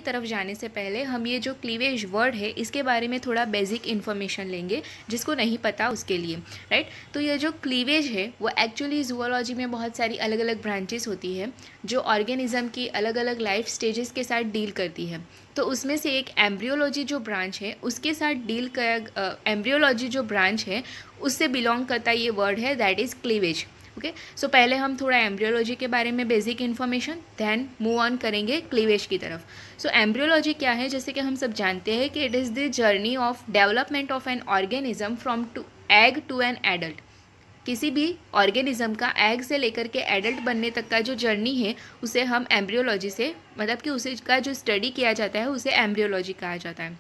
की तरफ जाने से पहले हम ये जो क्लीवेज वर्ड है इसके बारे में थोड़ा बेसिक इन्फॉर्मेशन लेंगे, जिसको नहीं पता उसके लिए, राइट। तो ये जो क्लीवेज है वो एक्चुअली जूलॉजी में बहुत सारी अलग अलग ब्रांचेस होती है जो ऑर्गेनिज्म की अलग अलग लाइफ स्टेजेस के साथ डील करती है। तो उसमें से एक एम्ब्रियोलॉजी जो ब्रांच है उसके साथ डील कर एम्ब्रियोलॉजी जो ब्रांच है उससे बिलोंग करता ये वर्ड है, that is cleavage. Okay, so पहले हम थोड़ा एम्ब्रियोलॉजी के बारे में basic information, then move on करेंगे क्लीवेज की तरफ। सो एम्ब्रियोलॉजी क्या है, जैसे कि हम सब जानते हैं कि it is the journey of development of an organism from to egg to an adult. किसी भी ऑर्गेनिज्म का एग से लेकर के एडल्ट बनने तक का जो जर्नी है उसे हम एम्ब्रियोलॉजी से, मतलब कि उसे का जो स्टडी किया जाता है उसे एम्ब्रियोलॉजी कहा जाता है।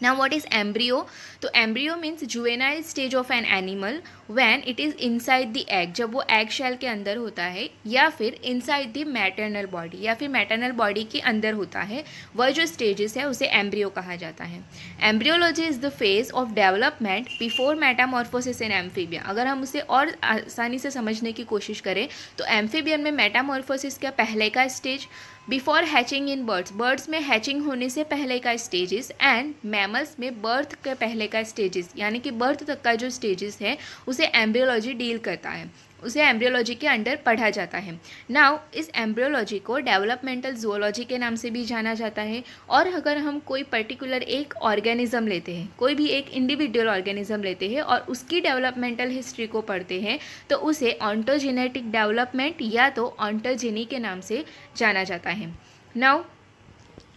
Now what is embryo? तो embryo means juvenile stage of an animal when it is inside the egg, जब वो egg shell के अंदर होता है या फिर inside the maternal body या फिर maternal body के अंदर होता है, वह जो stages है उसे embryo कहा जाता है। Embryology is the phase of development before metamorphosis in amphibia। अगर हम उसे और आसानी से समझने की कोशिश करें तो एम्फीबियन में मेटामॉर्फोसिस का पहले का stage, before hatching in birds, birds में हैचिंग होने से पहले का स्टेजेस, एंड मैमल्स में बर्थ के पहले का स्टेजेस, यानी कि बर्थ तक का जो स्टेजेस है उसे एम्ब्रियोलॉजी डील करता है, उसे एम्ब्रियोलॉजी के अंडर पढ़ा जाता है। नाउ इस एम्ब्रियोलॉजी को डेवलपमेंटल जूलॉजी के नाम से भी जाना जाता है। और अगर हम कोई पर्टिकुलर एक ऑर्गेनिज्म लेते हैं, कोई भी एक इंडिविजुअल ऑर्गेनिज्म लेते हैं और उसकी डेवलपमेंटल हिस्ट्री को पढ़ते हैं तो उसे ऑन्टोजेनेटिक डेवलपमेंट या तो ऑन्टोजेनी के नाम से जाना जाता है। नाउ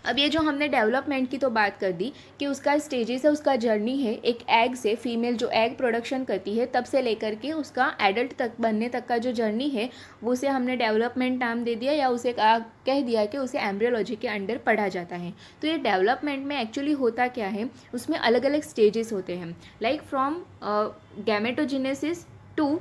अब ये जो हमने डेवलपमेंट की तो बात कर दी कि उसका स्टेजेस है, उसका जर्नी है एक एग से, फीमेल जो एग प्रोडक्शन करती है तब से लेकर के उसका एडल्ट तक बनने तक का जो जर्नी है वो उसे हमने डेवलपमेंट नाम दे दिया या उसे कह दिया कि उसे एम्ब्रियोलॉजी के अंडर पढ़ा जाता है। तो ये डेवलपमेंट में एक्चुअली होता क्या है, उसमें अलग अलग स्टेजेस होते हैं, like from gametogenesis to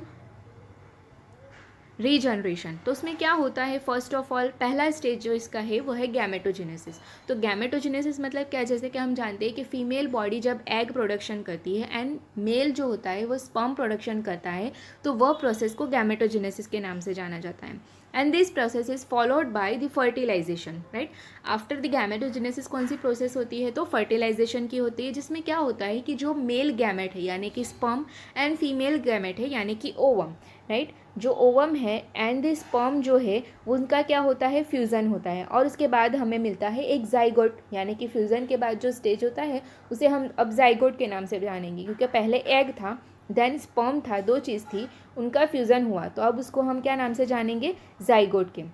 regeneration. तो उसमें क्या होता है, फर्स्ट ऑफ ऑल पहला स्टेज जो इसका है वो है गैमेटोजेनेसिस। तो गैमेटोजेनेसिस मतलब क्या, जैसे कि हम जानते हैं कि फीमेल बॉडी जब एग प्रोडक्शन करती है एंड मेल जो होता है वो स्पर्म प्रोडक्शन करता है, तो वह प्रोसेस को गैमेटोजेनेसिस के नाम से जाना जाता है। And this process is followed by the fertilization, right. After the gametogenesis कौन सी प्रोसेस होती है, तो फर्टिलाइजेशन की होती है, जिसमें क्या होता है कि जो मेल गैमेट है यानी कि स्पर्म एंड फीमेल गैमेट है यानी कि ओवम, राइट, जो ओवम है एंड द स्पर्म जो है उनका क्या होता है, फ्यूज़न होता है और उसके बाद हमें मिलता है एक जाइगोट, यानी कि फ्यूज़न के बाद जो स्टेज होता है उसे हम अब जाइगोट के नाम से जानेंगे, क्योंकि पहले एग था देन स्पर्म था, दो चीज़ थी, उनका फ्यूज़न हुआ, तो अब उसको हम क्या नाम से जानेंगे, जाइगोट के।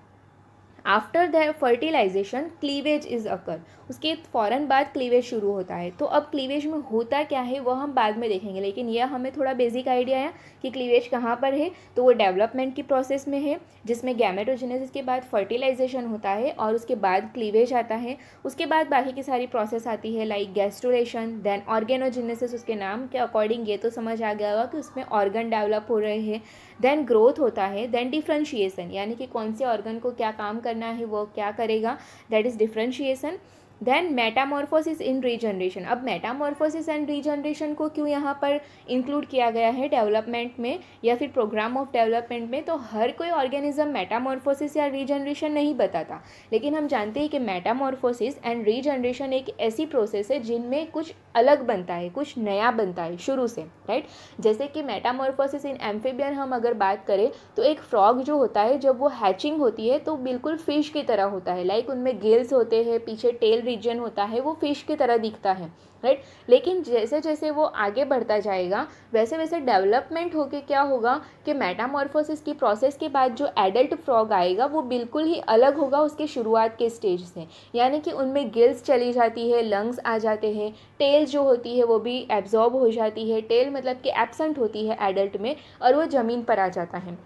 After the fertilization cleavage is occur, उसके फ़ौरन बाद क्लीवेज शुरू होता है। तो अब क्लीवेज में होता क्या है वो हम बाद में देखेंगे, लेकिन यह हमें थोड़ा बेसिक आइडिया है कि क्लीवेज कहाँ पर है। तो वो डेवलपमेंट की प्रोसेस में है, जिसमें गैमेटोजेनेसिस के बाद फर्टिलाइजेशन होता है और उसके बाद क्लीवेज आता है। उसके बाद बाकी की सारी प्रोसेस आती है लाइक गैस्ट्रुलेशन, देन ऑर्गेनोजेनेसिस, उसके नाम के अकॉर्डिंग ये तो समझ आ गया होगा कि उसमें ऑर्गन डेवलप हो रहे हैं। देन ग्रोथ होता है, देन डिफ्रेंशिएशन, यानी कि कौन से ऑर्गन को क्या काम करना है वो क्या करेगा, that is differentiation. Then metamorphosis in regeneration. अब मेटामॉर्फोसिस एंड रीजनरेशन को क्यों यहाँ पर इंक्लूड किया गया है डेवलपमेंट में या फिर प्रोग्राम ऑफ डेवलपमेंट में, तो हर कोई ऑर्गेनिज्म मेटामॉर्फोसिस या रीजनरेशन नहीं बताता, लेकिन हम जानते हैं कि मेटामॉर्फोसिस एंड रीजनरेशन एक ऐसी प्रोसेस है जिनमें कुछ अलग बनता है, कुछ नया बनता है शुरू से, राइट। जैसे कि मेटामॉर्फोसिस इन एम्फीबियन हम अगर बात करें तो एक फ्रॉग जो होता है जब वो हैचिंग होती है तो बिल्कुल फिश की तरह होता है, लाइक उनमें गिल्स होते हैं, पीछे टेल रीजन होता है, वो फिश की तरह दिखता है, राइट। लेकिन जैसे जैसे वो आगे बढ़ता जाएगा वैसे वैसे डेवलपमेंट होके क्या होगा कि मेटामॉर्फोसिस की प्रोसेस के बाद जो एडल्ट फ्रॉग आएगा वो बिल्कुल ही अलग होगा उसके शुरुआत के स्टेज से, यानी कि उनमें गिल्स चली जाती है, लंग्स आ जाते हैं, टेल जो होती है वो भी एब्जॉर्ब हो जाती है, टेल मतलब कि एब्सेंट होती है एडल्ट में और वो ज़मीन पर आ जाता है।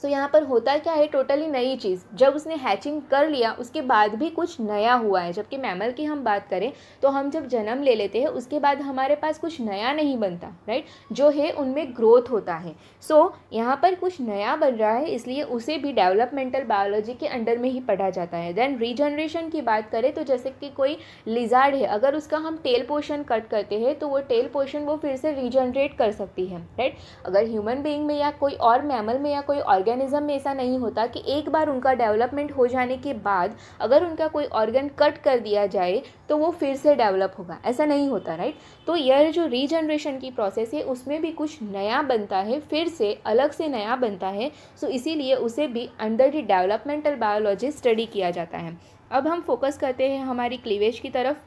सो यहाँ पर होता क्या है, टोटली नई चीज़, जब उसने हैचिंग कर लिया उसके बाद भी कुछ नया हुआ है। जबकि मैमल की हम बात करें तो हम जब जन्म ले लेते हैं उसके बाद हमारे पास कुछ नया नहीं बनता, राइट, जो है उनमें ग्रोथ होता है। सो यहाँ पर कुछ नया बन रहा है, इसलिए उसे भी डेवलपमेंटल बायोलॉजी के अंडर में ही पढ़ा जाता है। देन रीजनरेशन की बात करें तो जैसे कि कोई लिजार्ड है, अगर उसका हम टेल पोर्शन कट करते हैं तो वो टेल पोर्शन वो फिर से रीजनरेट कर सकती है, राइट। अगर ह्यूमन बीइंग में या कोई और मैमल में या कोई ऑर्गेनिज्म में ऐसा नहीं होता कि एक बार उनका डेवलपमेंट हो जाने के बाद अगर उनका कोई ऑर्गन कट कर दिया जाए तो वो फिर से डेवलप होगा, ऐसा नहीं होता, राइट। तो यह जो रीजनरेशन की प्रोसेस है उसमें भी कुछ नया बनता है, फिर से अलग से नया बनता है। सो इसीलिए उसे भी under the developmental biology study किया जाता है। अब हम फोकस करते हैं हमारी क्लीवेज की तरफ।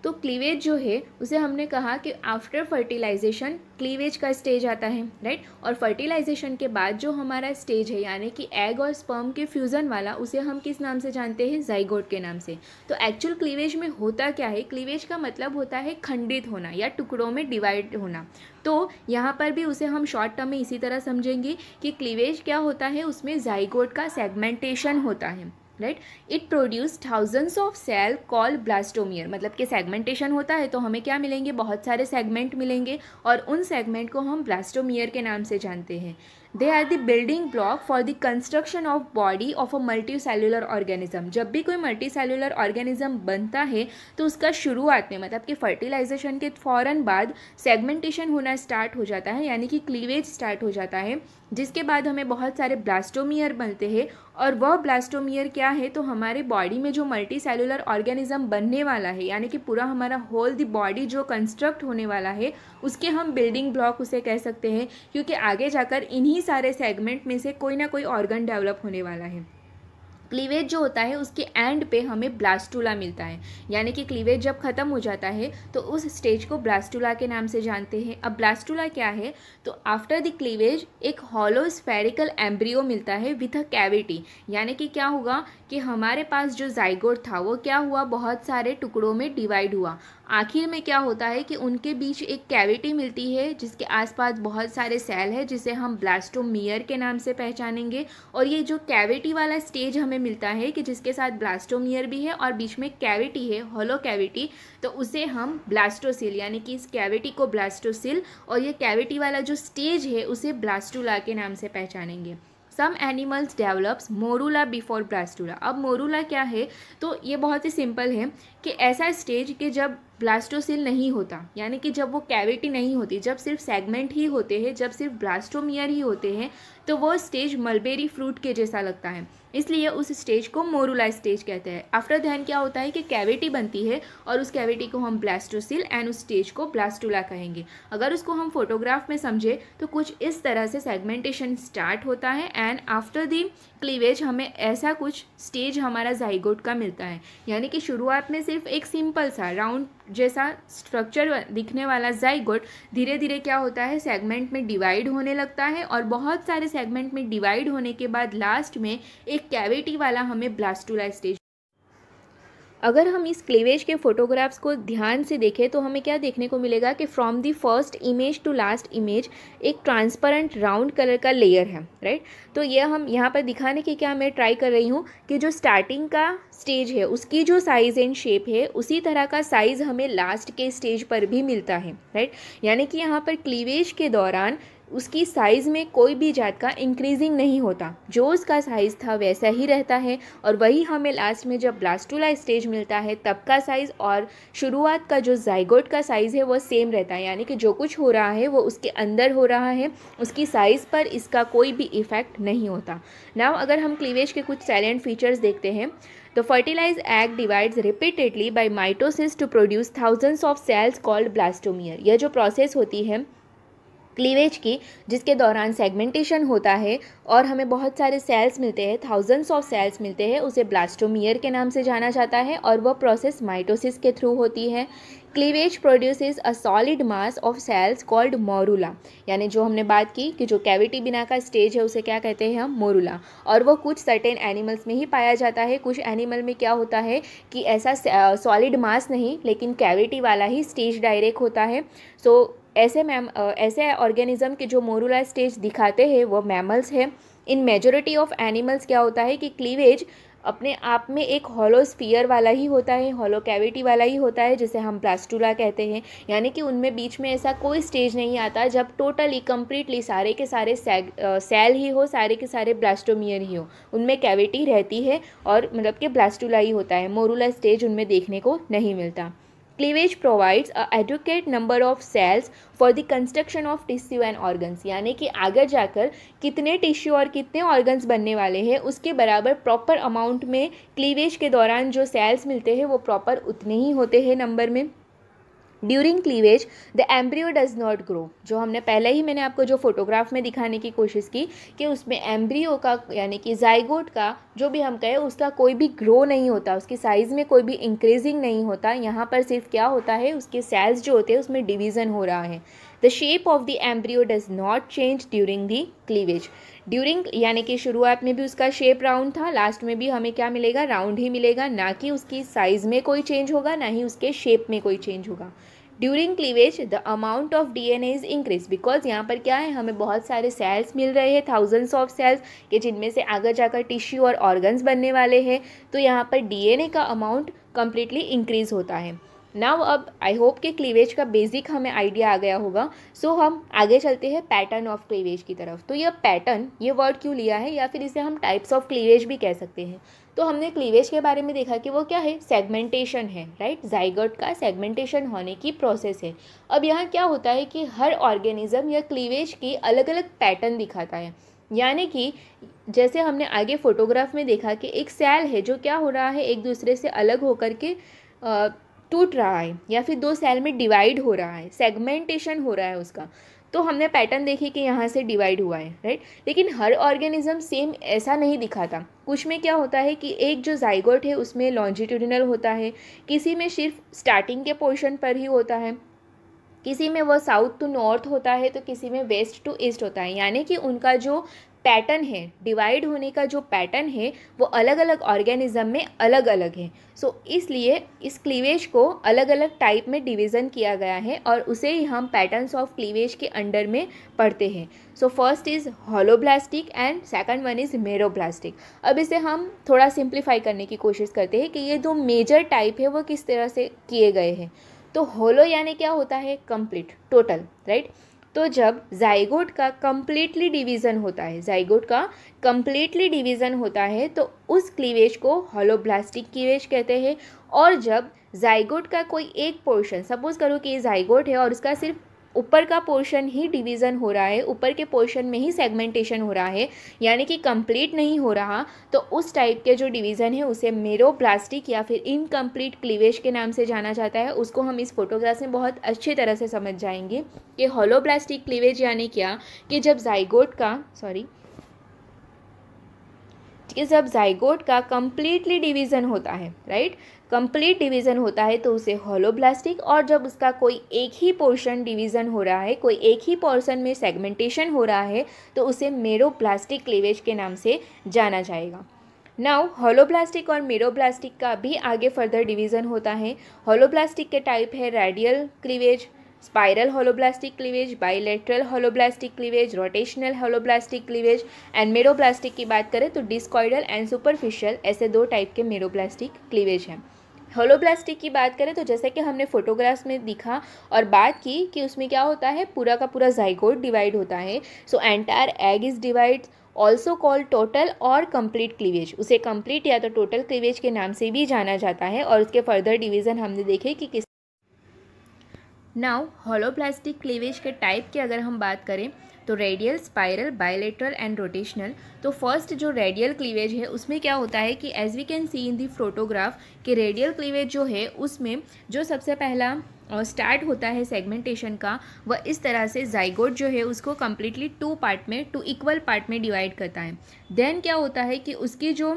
तो क्लीवेज जो है उसे हमने कहा कि आफ्टर फर्टिलाइजेशन क्लीवेज का स्टेज आता है, राइट। और फर्टिलाइजेशन के बाद जो हमारा स्टेज है यानी कि एग और स्पर्म के फ्यूज़न वाला, उसे हम किस नाम से जानते हैं? जाइगोट के नाम से। तो एक्चुअल क्लीवेज में होता क्या है? क्लीवेज का मतलब होता है खंडित होना या टुकड़ों में डिवाइड होना। तो यहाँ पर भी उसे हम शॉर्ट टर्म में इसी तरह समझेंगे कि क्लीवेज क्या होता है, उसमें जाइगोट का सेगमेंटेशन होता है, right. It produce thousands of cell called blastomere, मतलब कि सेगमेंटेशन होता है तो हमें क्या मिलेंगे? बहुत सारे सेगमेंट मिलेंगे और उन सेगमेंट को हम ब्लास्टोमियर के नाम से जानते हैं। They are the building block for the construction of body of a multi cellular organism. जब भी कोई मल्टी सेल्यूलर ऑर्गेनिज्म बनता है तो उसका शुरुआत में, मतलब कि फर्टिलाइजेशन के फ़ौरन बाद सेगमेंटेशन होना स्टार्ट हो जाता है, यानी कि क्लीवेज स्टार्ट हो जाता है, जिसके बाद हमें बहुत सारे ब्लास्टोमियर बनते हैं। और वह ब्लास्टोमियर क्या है? तो हमारे बॉडी में जो मल्टी सेल्यूलर ऑर्गेनिज्म बनने वाला है, यानी कि पूरा हमारा होल द बॉडी जो कंस्ट्रक्ट होने वाला है, उसके हम बिल्डिंग ब्लॉक उसे कह सकते हैं, क्योंकि आगे जाकर इन्हीं सारे सेगमेंट में से कोई ना कोई ऑर्गन डेवलप होने वाला है। क्लीवेज जो होता है उसके एंड पे हमें ब्लास्टुला मिलता है, यानी कि क्लीवेज जब ख़त्म हो जाता है तो उस स्टेज को ब्लास्टुला के नाम से जानते हैं। अब ब्लास्टुला क्या है? तो आफ्टर द क्लीवेज एक हॉलो स्फेरिकल एम्ब्रियो मिलता है विथ अ कैविटी, यानी कि क्या होगा कि हमारे पास जो जाइगोट था वो क्या हुआ? बहुत सारे टुकड़ों में डिवाइड हुआ। आखिर में क्या होता है कि उनके बीच एक कैविटी मिलती है जिसके आसपास बहुत सारे सेल है, जिसे हम ब्लास्टोमियर के नाम से पहचानेंगे। और ये जो कैविटी वाला स्टेज हमें मिलता है कि जिसके साथ ब्लास्टोमियर भी है और बीच में कैविटी है, हॉलो कैविटी, तो उसे हम ब्लास्टोसिल, यानी कि इस कैविटी को ब्लास्टोसिल और ये कैविटी वाला जो स्टेज है उसे ब्लास्टुला के नाम से पहचानेंगे। Some animals develops morula before blastula. अब मोरूला क्या है? तो ये बहुत ही सिंपल है कि ऐसा स्टेज कि जब ब्लास्टोसिल नहीं होता, यानी कि जब वो कैविटी नहीं होती, जब सिर्फ सेगमेंट ही होते हैं, जब सिर्फ ब्लास्टोमियर ही होते हैं, तो वो स्टेज मलबेरी फ्रूट के जैसा लगता है, इसलिए उस स्टेज को मोरूला स्टेज कहते हैं। आफ्टर दैन क्या होता है कि कैविटी बनती है और उस कैविटी को हम ब्लास्टोसिल एंड उस स्टेज को ब्लास्टुला कहेंगे। अगर उसको हम फोटोग्राफ में समझे तो कुछ इस तरह से सेगमेंटेशन स्टार्ट होता है एंड आफ्टर दी क्लीवेज हमें ऐसा कुछ स्टेज हमारा जाइगोट का मिलता है, यानी कि शुरुआत में सिर्फ एक सिंपल सा राउंड जैसा स्ट्रक्चर दिखने वाला जाइगोट धीरे धीरे क्या होता है? सेगमेंट में डिवाइड होने लगता है और बहुत सारे सेगमेंट में डिवाइड होने के बाद लास्ट में एक कैविटी वाला हमें ब्लास्टुला स्टेज। अगर हम इस क्लीवेज के फोटोग्राफ्स को ध्यान से देखें तो हमें क्या देखने को मिलेगा कि from the first image to last image एक ट्रांसपेरेंट राउंड कलर का लेयर है, राइट। तो ये हम यहाँ पर दिखाने की क्या मैं ट्राई कर रही हूँ कि जो स्टार्टिंग का स्टेज है उसकी जो साइज़ एंड शेप है उसी तरह का साइज़ हमें लास्ट के स्टेज पर भी मिलता है, राइट। यानी कि यहाँ पर क्लीवेज के दौरान उसकी साइज़ में कोई भी जात का इंक्रीजिंग नहीं होता, जो उसका साइज़ था वैसा ही रहता है। और वही हमें लास्ट में जब ब्लास्टुला स्टेज मिलता है तब का साइज़ और शुरुआत का जो जाइगोट का साइज़ है वो सेम रहता है, यानी कि जो कुछ हो रहा है वो उसके अंदर हो रहा है, उसकी साइज़ पर इसका कोई भी इफ़ेक्ट नहीं होता। नाउ अगर हम क्लीवेज के कुछ सैलेंट फीचर्स देखते हैं तो fertilise egg divides repeatedly by mitosis to produce thousands of cells called blastomere. यह जो प्रोसेस होती है क्लीवेज की, जिसके दौरान सेगमेंटेशन होता है और हमें बहुत सारे सेल्स मिलते हैं, थाउजेंड्स ऑफ सेल्स मिलते हैं, उसे ब्लास्टोमियर के नाम से जाना जाता है और वह प्रोसेस माइटोसिस के थ्रू होती है। Cleavage produces a solid mass of cells called morula, यानी जो हमने बात की कि जो कैविटी बिना का स्टेज है उसे क्या कहते हैं हम? मोरूला। और वो कुछ सर्टेन एनिमल्स में ही पाया जाता है। कुछ एनिमल में क्या होता है कि ऐसा सॉलिड मास नहीं लेकिन कैविटी वाला ही स्टेज डायरेक्ट होता है। ऐसे ऑर्गेनिज्म के जो मोरूला स्टेज दिखाते हैं वो मैमल्स है। इन मेजॉरिटी ऑफ एनिमल्स क्या होता है कि क्लीवेज अपने आप में एक हॉलो स्फीयर वाला ही होता है, हॉलो कैविटी वाला ही होता है, जिसे हम ब्लास्टुला कहते हैं। यानी कि उनमें बीच में ऐसा कोई स्टेज नहीं आता जब टोटली कम्प्लीटली सारे के सारे सेल ही हो, सारे के सारे ब्लास्टोमियर ही हो, उनमें कैविटी रहती है और मतलब कि ब्लास्टुला ही होता है, मोरूला स्टेज उनमें देखने को नहीं मिलता। Cleavage provides a adequate number of cells for the construction of tissue and organs, यानी कि आगे जाकर कितने टिश्यू और कितने ऑर्गन्स बनने वाले हैं उसके बराबर प्रॉपर अमाउंट में क्लीवेज के दौरान जो सेल्स मिलते हैं वो प्रॉपर उतने ही होते हैं नंबर में। During cleavage the embryo does not grow, जो हमने पहले ही मैंने आपको जो फोटोग्राफ में दिखाने की कोशिश की कि उसमें एम्ब्रियो का यानी कि जाइगोट का जो भी हम कहें उसका कोई भी ग्रो नहीं होता, उसकी साइज़ में कोई भी इंक्रीजिंग नहीं होता। यहाँ पर सिर्फ क्या होता है, उसके सेल्स जो होते हैं उसमें डिवीज़न हो रहा है। The shape of the embryo does not change during the cleavage. During यानी कि शुरुआत में भी उसका शेप राउंड था, लास्ट में भी हमें क्या मिलेगा, राउंड ही मिलेगा, ना कि उसकी साइज़ में कोई चेंज होगा ना ही उसके शेप में कोई चेंज होगा। During cleavage the amount of DNA is increase, because यहाँ पर क्या है, हमें बहुत सारे सेल्स मिल रहे हैं, थाउजेंड्स ऑफ सेल्स के, जिनमें से आगे जाकर टिश्यू और ऑर्गन्स बनने वाले हैं, तो यहाँ पर DNA का अमाउंट कम्प्लीटली इंक्रीज होता है। नाउ अब आई होप कि क्लीवेज का बेसिक हमें आइडिया आ गया होगा। सो हम आगे चलते हैं पैटर्न ऑफ क्लीवेज की तरफ। तो यह पैटर्न, ये वर्ड क्यों लिया है, या फिर इसे हम टाइप्स ऑफ क्लीवेज भी कह सकते हैं। तो हमने क्लीवेज के बारे में देखा कि वो क्या है, सेगमेंटेशन है, राइट। जाइगोट का सेगमेंटेशन होने की प्रोसेस है। अब यहाँ क्या होता है कि हर ऑर्गेनिज्म या क्लीवेज की अलग अलग पैटर्न दिखाता है, यानी कि जैसे हमने आगे फोटोग्राफ में देखा कि एक सेल है जो क्या हो रहा है, एक दूसरे से अलग होकर के टूट रहा है, या फिर दो सेल में डिवाइड हो रहा है, सेगमेंटेशन हो रहा है उसका। तो हमने पैटर्न देखी कि यहाँ से डिवाइड हुआ है, राइट। लेकिन हर ऑर्गेनिज्म सेम ऐसा नहीं दिखाता। कुछ में क्या होता है कि एक जो जाइगोट है उसमें लॉन्जिट्यूडिनल होता है, किसी में सिर्फ स्टार्टिंग के पोर्शन पर ही होता है, किसी में वो साउथ टू नॉर्थ होता है, तो किसी में वेस्ट टू ईस्ट होता है। यानी कि उनका जो पैटर्न है, डिवाइड होने का जो पैटर्न है, वो अलग अलग ऑर्गेनिज्म में अलग अलग है। सो इसलिए इस क्लीवेज को अलग अलग टाइप में डिवीज़न किया गया है और उसे ही हम पैटर्न्स ऑफ क्लीवेज के अंडर में पढ़ते हैं। So first is holoblastic and second one is meroblastic. अब इसे हम थोड़ा सिंप्लीफाई करने की कोशिश करते हैं कि ये दो मेजर टाइप है वो किस तरह से किए गए हैं। तो होलो यानी क्या होता है, कंप्लीट, टोटल, राइट। तो जब जाइगोट का कंप्लीटली डिवीज़न होता है, जाइगोट का कंप्लीटली डिवीज़न होता है तो उस क्लीवेज को होलोब्लास्टिक क्लीवेज कहते हैं। और जब जाइगोट का कोई एक पोर्शन, सपोज करो कि ये जाइगोट है और उसका सिर्फ ऊपर का पोर्शन ही डिवीज़न हो रहा है, ऊपर के पोर्शन में ही सेगमेंटेशन हो रहा है, यानी कि कंप्लीट नहीं हो रहा, तो उस टाइप के जो डिवीज़न है उसे मेरोब्लास्टिक या फिर इनकम्प्लीट क्लीवेज के नाम से जाना जाता है। उसको हम इस फोटोग्राफ में बहुत अच्छी तरह से समझ जाएंगे कि होलोब्लास्टिक क्लीवेज यानी क्या, कि जब जाइगोट का कंप्लीटली डिवीज़न होता है, राइट, कंप्लीट डिवीज़न होता है तो उसे होलोब्लास्टिक, और जब उसका कोई एक ही पोर्शन डिवीज़न हो रहा है, कोई एक ही पोर्शन में सेगमेंटेशन हो रहा है, तो उसे मेरोब्लास्टिक क्लीवेज के नाम से जाना जाएगा। नाउ होलोब्लास्टिक और मेरोब्लास्टिक का भी आगे फर्दर डिवीज़न होता है। होलोब्लास्टिक के टाइप है radial cleavage, spiral holoblastic cleavage, bilateral holoblastic cleavage, rotational holoblastic cleavage. And meroblastic की बात करें तो डिस्कॉइडल एंड सुपरफिशियल, ऐसे दो टाइप के मेरोब्लास्टिक क्लीवेज हैं। होलोब्लास्टिक की बात करें तो जैसे कि हमने फोटोग्राफ्स में दिखा और बात की कि उसमें क्या होता है, पूरा का पूरा जाइगोट डिवाइड होता है। So entire egg is divide, also called total और कंप्लीट क्लीवेज। उसे कंप्लीट या तो टोटल क्लीवेज के नाम से भी जाना जाता है। और उसके फर्दर डिवीज़न हमने देखे कि किस। नाउ होलोब्लास्टिक क्लीवेज के टाइप की अगर हम बात करें तो radial, spiral, bilateral and rotational. तो फर्स्ट जो रेडियल क्लीवेज है उसमें क्या होता है कि as we can see in the photograph कि रेडियल क्लीवेज जो है उसमें जो सबसे पहला स्टार्ट होता है सेगमेंटेशन का, वह इस तरह से जाइगोट जो है उसको कम्प्लीटली टू पार्ट में, टू इक्वल पार्ट में डिवाइड करता है। देन क्या होता है कि उसकी जो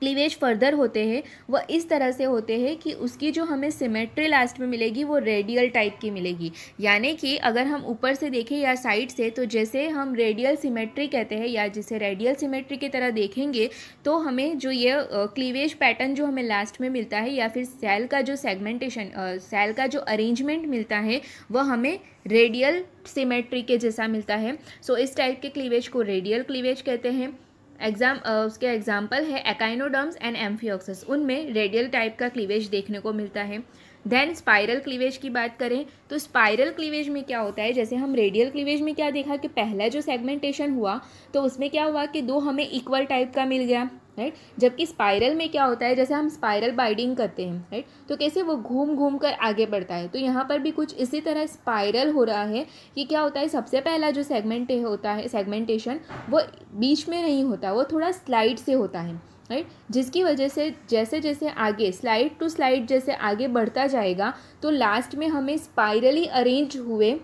क्लीवेज फर्दर होते हैं वह इस तरह से होते हैं कि उसकी जो हमें सिमेट्री लास्ट में मिलेगी वो रेडियल टाइप की मिलेगी। यानी कि अगर हम ऊपर से देखें या साइड से, तो जैसे हम रेडियल सिमेट्री कहते हैं या जिसे रेडियल सिमेट्री की तरह देखेंगे, तो हमें जो ये क्लीवेज पैटर्न जो हमें लास्ट में मिलता है या फिर सेल का जो सेगमेंटेशन, सेल का जो अरेंजमेंट मिलता है वह हमें रेडियल सिमेट्री के जैसा मिलता है। सो इस टाइप के क्लीवेज को रेडियल क्लीवेज कहते हैं। उसके एग्जाम्पल है एकाइनोडर्म्स एंड एम्फियोक्सस, उनमें रेडियल टाइप का क्लीवेज देखने को मिलता है। देन स्पाइरल क्लीवेज की बात करें तो स्पाइरल क्लीवेज में क्या होता है, जैसे हम रेडियल क्लीवेज में क्या देखा कि पहला जो सेगमेंटेशन हुआ तो उसमें क्या हुआ कि दो हमें इक्वल टाइप का मिल गया, राइट। जबकि स्पाइरल में क्या होता है, जैसे हम स्पाइरल बाइंडिंग करते हैं, राइट, तो कैसे वो घूम घूम कर आगे बढ़ता है। तो यहाँ पर भी कुछ इसी तरह स्पाइरल हो रहा है कि क्या होता है, सबसे पहला जो सेगमेंटेशन वो बीच में नहीं होता, वो थोड़ा स्लाइड से होता है, राइट, जिसकी वजह से जैसे जैसे आगे स्लाइड टू स्लाइड जैसे आगे बढ़ता जाएगा तो लास्ट में हमें स्पाइरली अरेंज हुए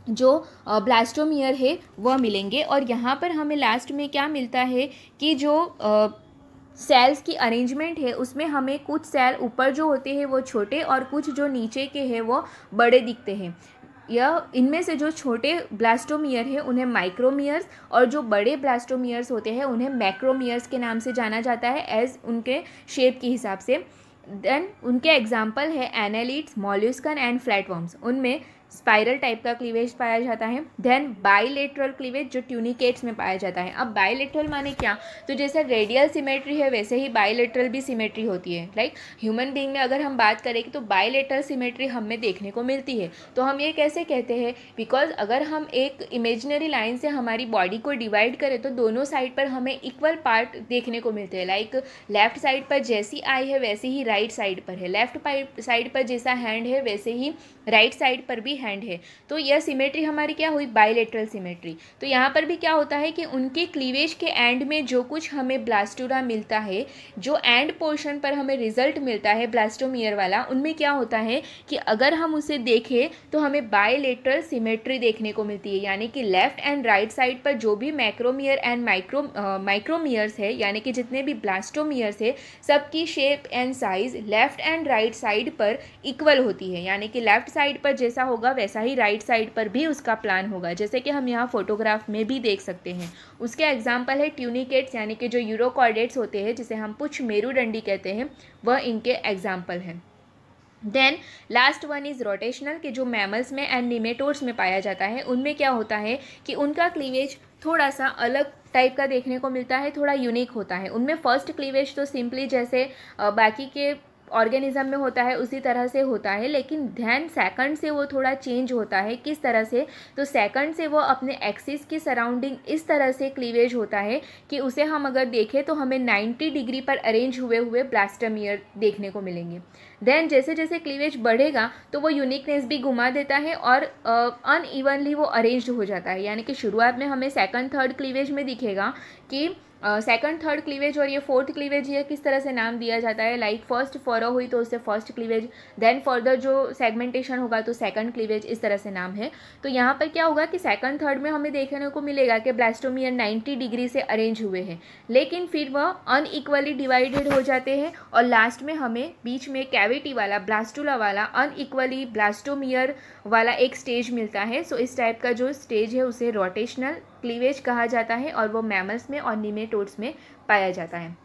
जो ब्लास्टोमियर है वह मिलेंगे। और यहाँ पर हमें लास्ट में क्या मिलता है कि जो सेल्स की अरेंजमेंट है उसमें हमें कुछ सेल ऊपर जो होते हैं वो छोटे और कुछ जो नीचे के हैं वो बड़े दिखते हैं। यह इनमें से जो छोटे ब्लास्टोमियर है उन्हें माइक्रोमियर्स और जो बड़े ब्लास्टोमियर्स होते हैं उन्हें मैक्रोमियर्स के नाम से जाना जाता है एज उनके शेप के हिसाब से। देन उनके एग्जाम्पल है एनालिड्स, मॉल्यूस्कन एंड फ्लैटवर्म्स, उनमें स्पाइरल टाइप का क्लीवेज पाया जाता है। देन बाइलेटरल क्लीवेज जो ट्यूनिकेट्स में पाया जाता है। अब बाइलेटरल माने क्या, तो जैसे रेडियल सिमेट्री है वैसे ही बाइलेटरल भी सिमेट्री होती है। लाइक ह्यूमन बीइंग में अगर हम बात करें तो बाइलेटरल सिमेट्री हमें देखने को मिलती है। तो हम ये कैसे कहते हैं, बिकॉज अगर हम एक इमेजिनरी लाइन से हमारी बॉडी को डिवाइड करें तो दोनों साइड पर हमें इक्वल पार्ट देखने को मिलते हैं। लाइक लेफ्ट साइड पर जैसी आई है वैसे ही राइट साइड पर है, लेफ्ट साइड पर जैसा हैंड है वैसे ही राइट साइड पर भी हैंड है। तो यह सिमेट्री हमारी क्या हुई, बाइलेटरल सिमेट्री। तो यहाँ पर भी क्या होता है कि उनके क्लीवेज के एंड में जो कुछ हमें ब्लास्टूरा मिलता है, जो एंड पोर्शन पर हमें रिजल्ट मिलता है ब्लास्टोमियर वाला, उनमें क्या होता है कि अगर हम उसे देखें तो हमें बाइलेटरल सिमेट्री देखने को मिलती है। यानी कि लेफ्ट एंड राइट साइड पर जो भी मैक्रोमियर एंड माइक्रोमियर्स है, यानी कि जितने भी ब्लास्टोमियर्स है, सबकी shape and size left and right side पर इक्वल होती है। यानी कि लेफ्ट साइड पर जैसा होगा वैसा ही राइट साइड पर भी उसका प्लान होगा, जैसे कि हम यहाँ फोटोग्राफ में भी देख सकते हैं। उसके एग्जाम्पल है ट्यूनिकेट्स, यानी कि जो यूरोकॉर्डेट्स होते हैं जिसे हम पुच्छ मेरुदंडी कहते हैं, वह इनके एग्जाम्पल हैं। Then last one is rotational, कि जो मैमल्स में एंड निमेटोड्स में पाया जाता है। उनमें क्या होता है कि उनका क्लीवेज थोड़ा सा अलग टाइप का देखने को मिलता है, थोड़ा यूनिक होता है। उनमें फर्स्ट क्लीवेज तो सिंपली जैसे बाकी के ऑर्गेनिज्म में होता है उसी तरह से होता है, लेकिन ध्यान सेकंड से वो थोड़ा चेंज होता है। किस तरह से, तो सेकंड से वो अपने एक्सिस की सराउंडिंग इस तरह से क्लीवेज होता है कि उसे हम अगर देखें तो हमें 90 डिग्री पर अरेंज हुए हुए ब्लास्टोमियर देखने को मिलेंगे। देन जैसे जैसे क्लीवेज बढ़ेगा तो वो यूनिकनेस भी घुमा देता है और अनइवनली वो अरेंज्ड हो जाता है। यानी कि शुरुआत में हमें सेकंड थर्ड क्लीवेज में दिखेगा कि सेकंड थर्ड क्लीवेज और ये फोर्थ क्लीवेज ये किस तरह से नाम दिया जाता है। लाइक फर्स्ट फॉरो हुई तो उससे फर्स्ट क्लीवेज, देन फर्दर जो सेगमेंटेशन होगा तो सेकंड क्लीवेज, इस तरह से नाम है। तो यहाँ पर क्या होगा कि सेकंड थर्ड में हमें देखने को मिलेगा कि ब्लास्टोमियर 90 डिग्री से अरेंज हुए हैं, लेकिन फिर वह अनइक्वली डिवाइडेड हो जाते हैं और लास्ट में हमें बीच में कैविटी वाला ब्लास्टुला वाला अनइक्वली ब्लास्टोमियर वाला एक स्टेज मिलता है। सो इस टाइप का जो स्टेज है उसे रोटेशनल क्लीवेज कहा जाता है और वो मैमल्स में और निमेटोड्स में पाया जाता है।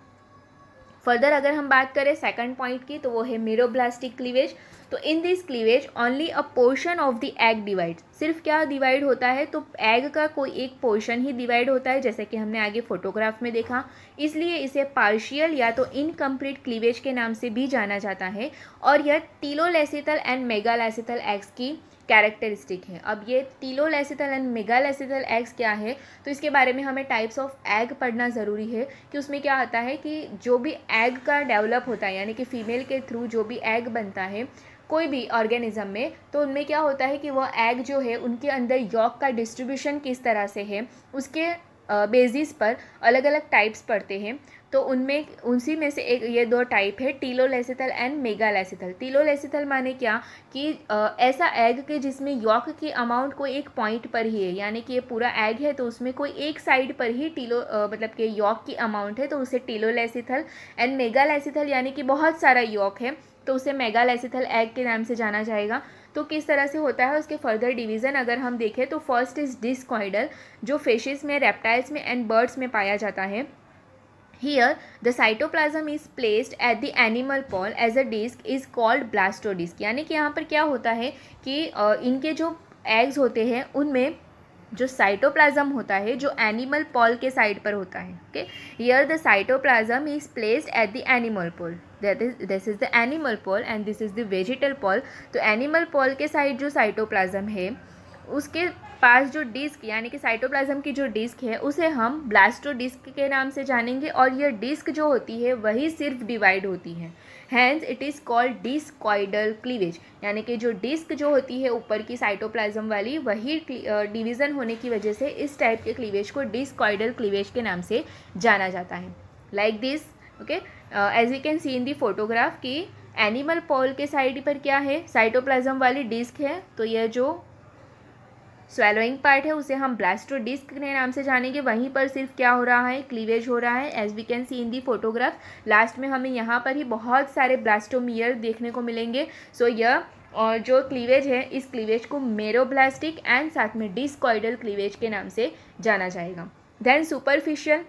फर्दर अगर हम बात करें सेकंड पॉइंट की तो वो है मेरोब्लास्टिक क्लीवेज। तो in this cleavage only a portion of the egg divide, सिर्फ क्या डिवाइड होता है तो एग का कोई एक पोर्शन ही डिवाइड होता है, जैसे कि हमने आगे फोटोग्राफ में देखा। इसलिए इसे पार्शियल या तो इनकम्प्लीट क्लीवेज के नाम से भी जाना जाता है और यह टीलोलेसिथल एंड मेगालेसिथल एग्स की कैरेक्टरिस्टिक है। अब ये टीलोलेसिथल एंड मेगालेसिथल एग्स क्या है, तो इसके बारे में हमें टाइप्स ऑफ एग पढ़ना ज़रूरी है कि उसमें क्या आता है कि जो भी एग का डेवलप होता है, यानी कि फीमेल के थ्रू जो भी एग बनता है कोई भी ऑर्गेनिज्म में, तो उनमें क्या होता है कि वह एग जो है उनके अंदर यॉक का डिस्ट्रीब्यूशन किस तरह से है उसके बेसिस पर अलग अलग टाइप्स पढ़ते हैं। तो उनमें उसी में से एक ये दो टाइप है, टीलोलेसिथल एंड मेगालेसिथल। टीलोलेसिथल माने क्या कि ऐसा एग के जिसमें यॉक की अमाउंट कोई एक पॉइंट पर ही है, यानी कि ये पूरा एग है तो उसमें कोई एक साइड पर ही मतलब कि यॉक की अमाउंट है, तो उसे टीलोलेसिथल। एंड मेगालेसिथल यानी कि बहुत सारा यॉक है तो उसे मेगालेसिथल एग के नाम से जाना जाएगा। तो किस तरह से होता है उसके फर्दर डिवीज़न अगर हम देखें तो फर्स्ट इज डिस्कॉइडल, जो फिशेस में, रेप्टाइल्स में एंड बर्ड्स में पाया जाता है। Here, the cytoplasm is placed at the animal pole as a disc is called blastodisc। यानी कि यहाँ पर क्या होता है कि इनके जो एग्स होते हैं उनमें जो साइटोप्लाज्म होता है जो एनिमल पॉल के साइड पर होता है। Okay, here the cytoplasm is placed at the animal pole, this is the animal pole and this is the vegetal pole. तो एनिमल पोल के साइड जो साइटोप्लाज्म है उसके पास जो डिस्क यानी कि साइटोप्लाज्म की जो डिस्क है उसे हम ब्लास्टोडिस्क के नाम से जानेंगे, और ये डिस्क जो होती है वही सिर्फ डिवाइड होती है, hence it is called discoidal cleavage, यानी कि जो डिस्क जो होती है ऊपर की साइटोप्लाज्म वाली वही डिवीज़न होने की वजह से इस टाइप के क्लीवेज को डिस्कॉइडल क्लीवेज के नाम से जाना जाता है। Like this, okay, as you can see in the photograph कि एनिमल पॉल के साइड पर क्या है, साइटोप्लाज्म वाली डिस्क है, तो यह जो स्वेलोइंग पार्ट है उसे हम ब्लास्टोडिस्क के नाम से जानेंगे, वहीं पर सिर्फ क्या हो रहा है, क्लीवेज हो रहा है, as we can see in the photograph. Last में हमें यहाँ पर ही बहुत सारे ब्लास्टोमियर देखने को मिलेंगे। सो यह और जो क्लीवेज है इस क्लीवेज को मेरोब्लास्टिक एंड साथ में डिस्कॉइडल क्लीवेज के नाम से जाना जाएगा। देन सुपरफिशियल,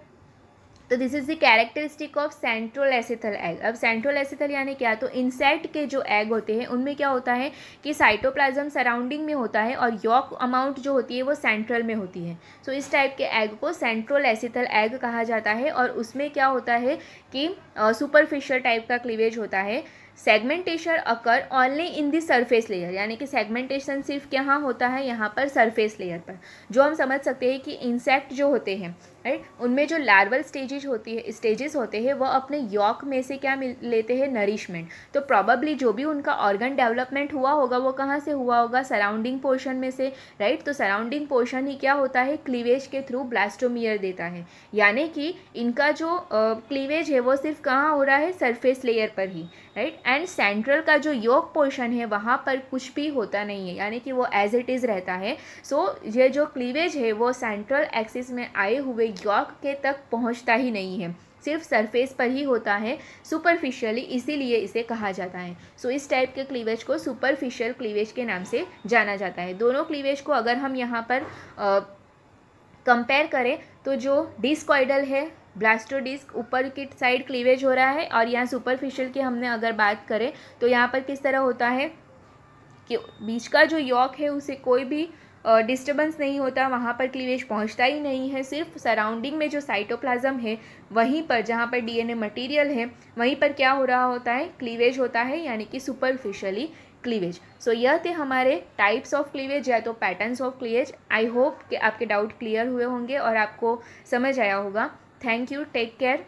तो this is the characteristic of centrolecithal egg. अब सेंट्रोलेसिथल यानी क्या, तो इंसेक्ट के जो एग होते हैं उनमें क्या होता है कि साइटोप्लाज्म सराउंडिंग में होता है और यॉक अमाउंट जो होती है वो सेंट्रल में होती है। सो इस टाइप के एग को सेंट्रोलेसिथल एग कहा जाता है, और उसमें क्या होता है कि सुपरफिशियल टाइप का क्लीवेज होता है। Segmentation occur only in the surface layer, यानी कि सेगमेंटेशन सिर्फ कहाँ होता है, यहाँ पर सरफेस लेयर पर। जो हम समझ सकते हैं कि इंसेक्ट जो होते हैं, राइट, उनमें जो लार्वल स्टेजेस होते हैं वो अपने यॉक में से क्या लेते हैं, नरिशमेंट। तो प्रॉबली जो भी उनका ऑर्गन डेवलपमेंट हुआ होगा वो कहाँ से हुआ होगा, सराउंडिंग पोर्शन में से, राइट। तो सराउंडिंग पोर्शन ही क्या होता है, क्लीवेज के थ्रू ब्लास्टोमियर देता है, यानी कि इनका जो क्लीवेज है वो सिर्फ कहाँ हो रहा है, सरफेस लेयर पर ही, राइट। एंड सेंट्रल का जो यॉक पोर्शन है वहाँ पर कुछ भी होता नहीं है, यानी कि वो एज इट इज़ रहता है। सो ये जो क्लीवेज है वो सेंट्रल एक्सिस में आए हुए यॉक के तक पहुंचता ही नहीं है, सिर्फ सरफेस पर ही होता है सुपरफिशियली, इसीलिए इसे कहा जाता है। सो इस टाइप के क्लीवेज को सुपरफिशियल क्लीवेज के नाम से जाना जाता है। दोनों क्लीवेज को अगर हम यहाँ पर कंपेयर करें तो जो डिस्कॉइडल है, ब्लास्टोडिस्क ऊपर की साइड क्लीवेज हो रहा है, और यहाँ सुपरफिशियल की हमने अगर बात करें तो यहाँ पर किस तरह होता है कि बीच का जो यॉक है उसे कोई भी डिस्टर्बेंस नहीं होता, वहाँ पर क्लीवेज पहुँचता ही नहीं है, सिर्फ सराउंडिंग में जो साइटोप्लाज्म है वहीं पर जहाँ पर डीएनए मटेरियल है वहीं पर क्या हो रहा होता है, क्लीवेज होता है, यानी कि सुपरफिशियली क्लीवेज। सो यह थे हमारे टाइप्स ऑफ क्लीवेज या तो patterns of cleavage. I hope कि आपके डाउट क्लियर हुए होंगे और आपको समझ आया होगा। Thank you, take care.